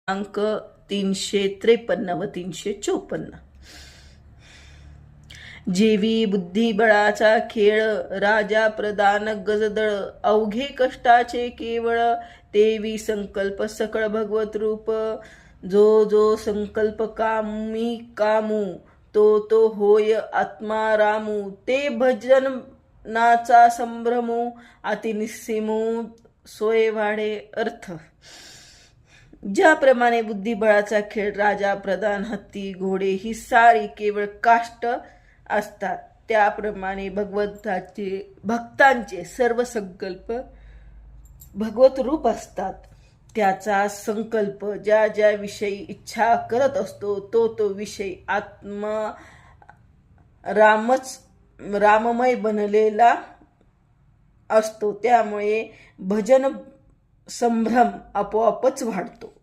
अंक 353 व 354. जेवी बुद्धिबळाचा खेळ, राजा प्रधान गजदळ, अवघे कष्टाचे केवळ, तेवी संकल्प सकळ भगवत रूप. जो जो संकल्प कामी कामू, तो तो होय आत्मा रामू. ते भजनाचा संभ्रमू, अतिनिस्सिमू सोय वाढे अर्थ. ज्याप्रमाणे बुद्धिबळाचा खेळ, राजा प्रधान हत्ती घोडे ही सारी केवळ काष्ट असतात, त्याप्रमाणे भक्तांचे सर्व संकल्प भगवत रूप असतात. त्याचा संकल्प ज्या ज्या विषयी इच्छा करत असतो, तो तो विषय आत्मा राममय बनलेला असतो. त्यामुळे भजन संभ्रम आपोआपच वाढतो.